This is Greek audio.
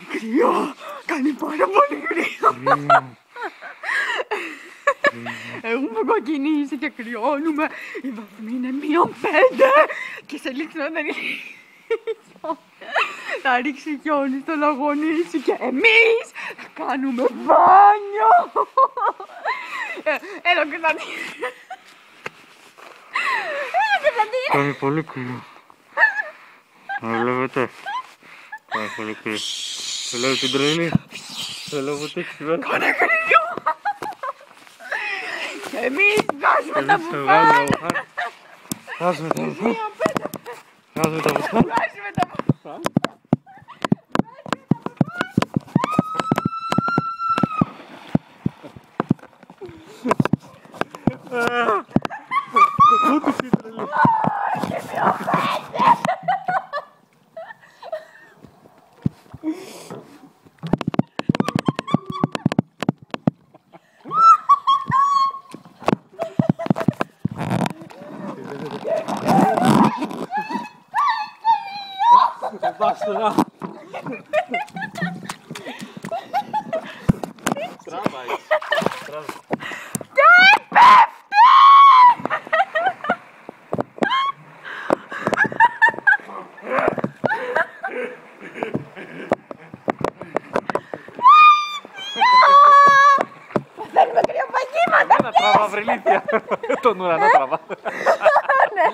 κρύο. Κάνει πάρα πολύ κρύο. Έχουμε κοκκινήσει και κρυώνουμε. Η βαθμή είναι -5 και σε λίγο να ρίξω. Θα ρίξει χιόνι στο λαγωνίσι και εμείς θα κάνουμε μπάνιο. Έλα Κωνσταντίνε. Έλα Κωνσταντίνε. Κάνει πολύ κρύο. Βλέπετε. Κάνει πολύ κρύο. Λέω την τρελή. Λέω ότι έχει τη βέρτα. Κάνε κρύο. Εμείς βγάζουμε τα μπουφάν. Βγάζουμε τα μπουφάν. Βγάζουμε τα μπουφάν. Βγάζουμε τα μπουφάν. Basta lá. Trava isso. Trava. Θέλουμε κρυοπαγήματα. Ένα τραβά βρυλήθεια. Τον ουρανό τραβά. Ναι.